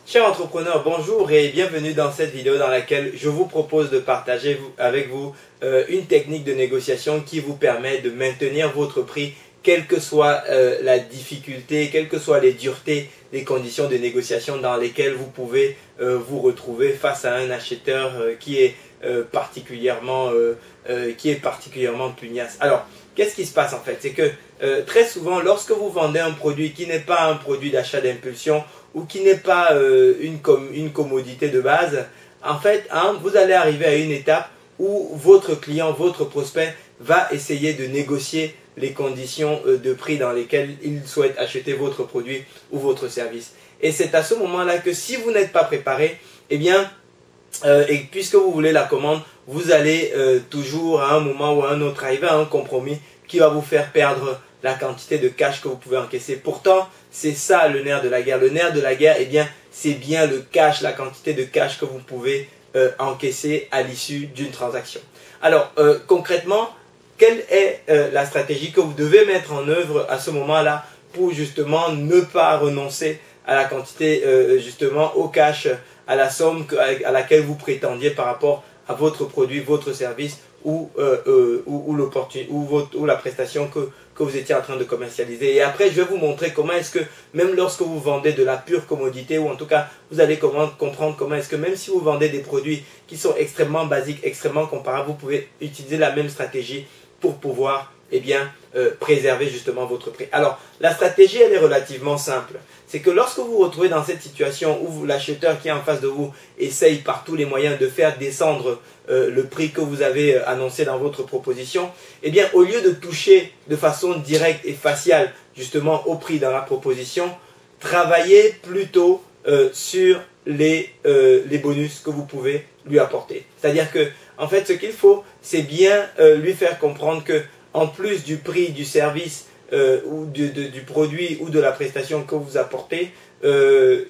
Chers entrepreneurs, bonjour et bienvenue dans cette vidéo dans laquelle je vous propose de partager avec vous une technique de négociation qui vous permet de maintenir votre prix quelle que soit la difficulté, quelles que soient les duretés des conditions de négociation dans lesquelles vous pouvez vous retrouver face à un acheteur qui est particulièrement pugnace. Alors, qu'est-ce qui se passe en fait? C'est que très souvent, lorsque vous vendez un produit qui n'est pas un produit d'achat d'impulsion ou qui n'est pas une commodité de base, en fait, vous allez arriver à une étape où votre client, votre prospect va essayer de négocier les conditions de prix dans lesquelles il souhaite acheter votre produit ou votre service. Et c'est à ce moment-là que si vous n'êtes pas préparé, eh bien, et puisque vous voulez la commande, vous allez toujours à un moment ou à un autre arriver à un compromis qui va vous faire perdre la quantité de cash que vous pouvez encaisser. Pourtant, c'est ça le nerf de la guerre. Le nerf de la guerre, eh bien, c'est bien le cash, la quantité de cash que vous pouvez encaisser à l'issue d'une transaction. Alors, concrètement, quelle est la stratégie que vous devez mettre en œuvre à ce moment-là pour justement ne pas renoncer à la quantité, justement au cash, à la somme à laquelle vous prétendiez par rapport à votre produit, votre service ou la prestation que vous étiez en train de commercialiser. Et après, je vais vous montrer comment est-ce que, même lorsque vous vendez de la pure commodité, ou en tout cas, vous allez comprendre comment est-ce que, même si vous vendez des produits qui sont extrêmement basiques, extrêmement comparables, vous pouvez utiliser la même stratégie pour pouvoir préserver justement votre prix. Alors, la stratégie, elle est relativement simple. C'est que lorsque vous vous retrouvez dans cette situation où l'acheteur qui est en face de vous essaye par tous les moyens de faire descendre le prix que vous avez annoncé dans votre proposition, eh bien, au lieu de toucher de façon directe et faciale justement au prix dans la proposition, travaillez plutôt sur les bonus que vous pouvez lui apporter. C'est-à-dire que, en fait, ce qu'il faut, c'est bien lui faire comprendre que, en plus du prix du service ou du produit ou de la prestation que vous apportez,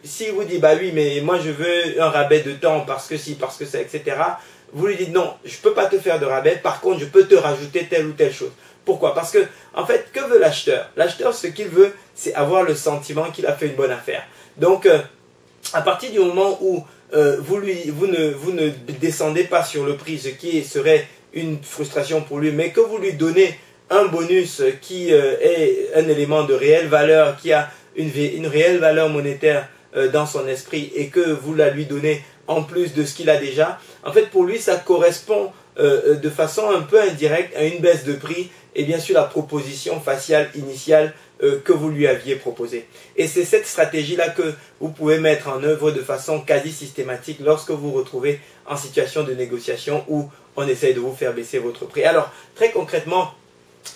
s'il vous dit bah oui mais moi je veux un rabais de temps parce que si, parce que ça, etc. Vous lui dites non, je ne peux pas te faire de rabais, par contre je peux te rajouter telle ou telle chose. Pourquoi? Parce que en fait, que veut l'acheteur? L'acheteur, ce qu'il veut, c'est avoir le sentiment qu'il a fait une bonne affaire. Donc à partir du moment où vous ne descendez pas sur le prix, ce qui serait une frustration pour lui, mais que vous lui donnez un bonus qui est un élément de réelle valeur, qui a une réelle valeur monétaire dans son esprit et que vous la lui donnez en plus de ce qu'il a déjà, en fait pour lui ça correspond de façon un peu indirecte à une baisse de prix et bien sûr la proposition faciale initiale que vous lui aviez proposée. Et c'est cette stratégie-là que vous pouvez mettre en œuvre de façon quasi systématique lorsque vous vous retrouvez en situation de négociation où on essaye de vous faire baisser votre prix. Alors, très concrètement,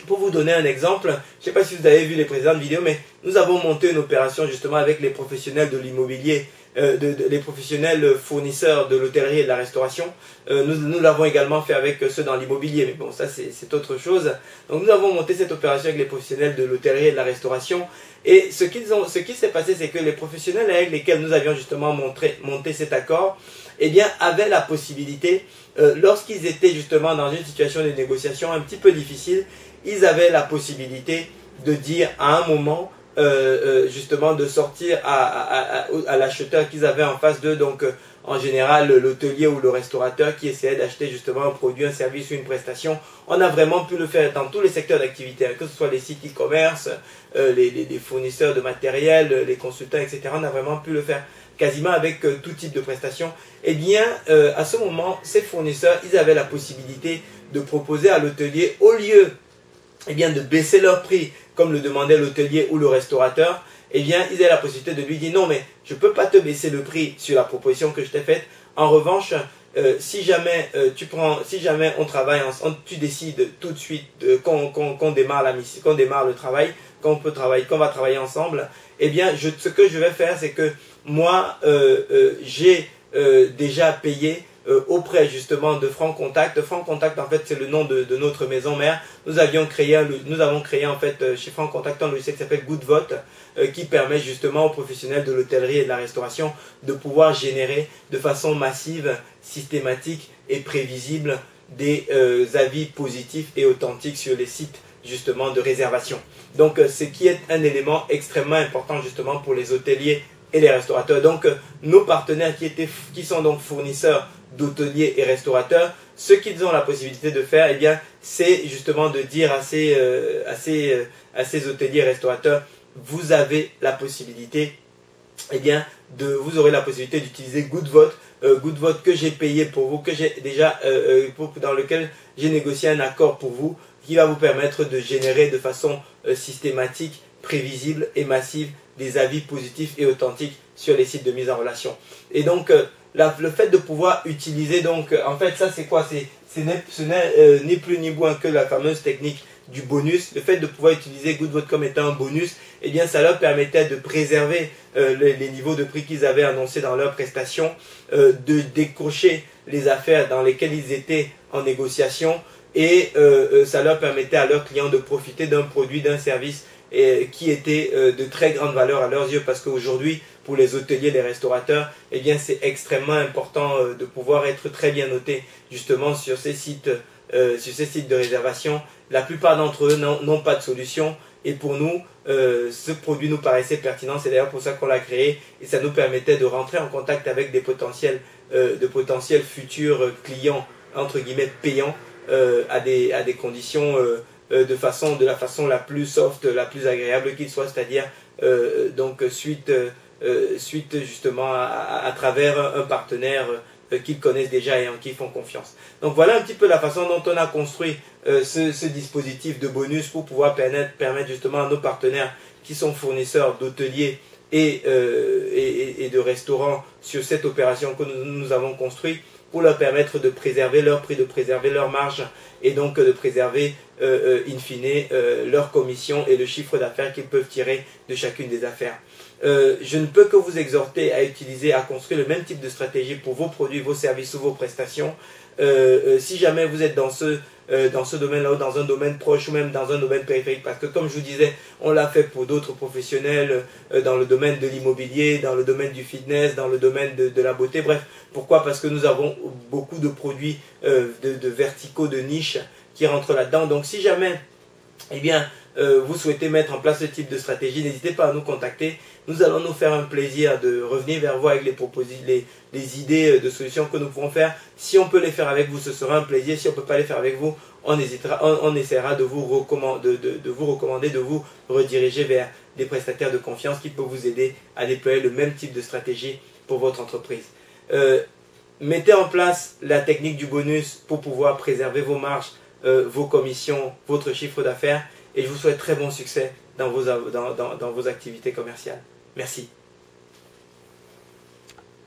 pour vous donner un exemple, je ne sais pas si vous avez vu les précédentes vidéos, mais nous avons monté une opération justement avec les professionnels de l'immobilier, les professionnels fournisseurs de l'hôtellerie et de la restauration. Nous l'avons également fait avec ceux dans l'immobilier, mais bon, ça c'est autre chose. Donc nous avons monté cette opération avec les professionnels de l'hôtellerie et de la restauration. Et ce qui s'est passé, c'est que les professionnels avec lesquels nous avions justement monté cet accord, eh bien, avaient la possibilité, lorsqu'ils étaient justement dans une situation de négociation un petit peu difficile, ils avaient la possibilité de dire à un moment, justement, de sortir à l'acheteur qu'ils avaient en face d'eux, donc en général l'hôtelier ou le restaurateur qui essayait d'acheter justement un produit, un service ou une prestation. On a vraiment pu le faire dans tous les secteurs d'activité, que ce soit les sites e-commerce, les fournisseurs de matériel, les consultants, etc. On a vraiment pu le faire quasiment avec tout type de prestations. Eh bien, à ce moment, ces fournisseurs, ils avaient la possibilité de proposer à l'hôtelier, au lieu de baisser leur prix, comme le demandait l'hôtelier ou le restaurateur, eh bien, ils avaient la possibilité de lui dire non, mais je ne peux pas te baisser le prix sur la proposition que je t'ai faite. En revanche, si jamais on travaille ensemble, tu décides tout de suite qu'on démarre la mission, qu'on démarre le travail, qu'on va travailler ensemble, eh bien, ce que je vais faire, c'est que moi, j'ai déjà payé auprès justement de Franc Contact. Franc Contact, en fait, c'est le nom de notre maison mère. Nous avons créé en fait chez Franc Contact un logiciel qui s'appelle GoodVote, qui permet justement aux professionnels de l'hôtellerie et de la restauration de pouvoir générer de façon massive, systématique et prévisible des avis positifs et authentiques sur les sites justement de réservation. Donc ce qui est un élément extrêmement important justement pour les hôteliers et les restaurateurs. Donc, nos partenaires qui sont donc fournisseurs d'hôteliers et restaurateurs, ce qu'ils ont la possibilité de faire, eh bien, c'est justement de dire à ces hôteliers et restaurateurs, vous avez la possibilité, eh bien, vous aurez la possibilité d'utiliser GoodVote, GoodVote que j'ai payé pour vous, que j'ai déjà, dans lequel j'ai négocié un accord pour vous, qui va vous permettre de générer de façon systématique, prévisible et massive des avis positifs et authentiques sur les sites de mise en relation. Et donc, le fait de pouvoir utiliser, donc, en fait, ça c'est quoi? Ce n'est ni plus ni moins que la fameuse technique du bonus. Le fait de pouvoir utiliser GoodVote comme étant un bonus, eh bien, ça leur permettait de préserver les niveaux de prix qu'ils avaient annoncés dans leurs prestations, de décrocher les affaires dans lesquelles ils étaient en négociation, et ça leur permettait à leurs clients de profiter d'un produit, d'un service qui était de très grande valeur à leurs yeux, parce qu'aujourd'hui, pour les hôteliers, les restaurateurs, eh bien, c'est extrêmement important de pouvoir être très bien noté justement sur ces sites de réservation. La plupart d'entre eux n'ont pas de solution, et pour nous, ce produit nous paraissait pertinent. C'est d'ailleurs pour ça qu'on l'a créé, et ça nous permettait de rentrer en contact avec des potentiels futurs clients, entre guillemets, payants, à des conditions de la façon la plus soft, la plus agréable qu'il soit, c'est-à-dire donc suite justement à travers un partenaire qu'ils connaissent déjà et en qui ils font confiance. Donc voilà un petit peu la façon dont on a construit ce dispositif de bonus pour pouvoir permettre justement à nos partenaires qui sont fournisseurs d'hôteliers et de restaurants sur cette opération que nous avons construite, pour leur permettre de préserver leur prix, de préserver leur marge, et donc de préserver in fine leur commission et le chiffre d'affaires qu'ils peuvent tirer de chacune des affaires. Je ne peux que vous exhorter à utiliser, à construire le même type de stratégie pour vos produits, vos services ou vos prestations. Si jamais vous êtes dans ce domaine-là, ou dans un domaine proche, ou même dans un domaine périphérique, parce que comme je vous disais, on l'a fait pour d'autres professionnels, dans le domaine de l'immobilier, dans le domaine du fitness, dans le domaine de la beauté, bref. Pourquoi? Parce que nous avons beaucoup de produits de verticaux, de niches qui rentrent là-dedans. Donc si jamais, eh bien, vous souhaitez mettre en place ce type de stratégie, n'hésitez pas à nous contacter. Nous allons nous faire un plaisir de revenir vers vous avec les idées de solutions que nous pouvons faire. Si on peut les faire avec vous, ce sera un plaisir. Si on ne peut pas les faire avec vous, on essaiera de vous recommander, de vous rediriger vers des prestataires de confiance qui peuvent vous aider à déployer le même type de stratégie pour votre entreprise. Mettez en place la technique du bonus pour pouvoir préserver vos marges, vos commissions, votre chiffre d'affaires, et je vous souhaite très bon succès dans vos activités commerciales. Merci.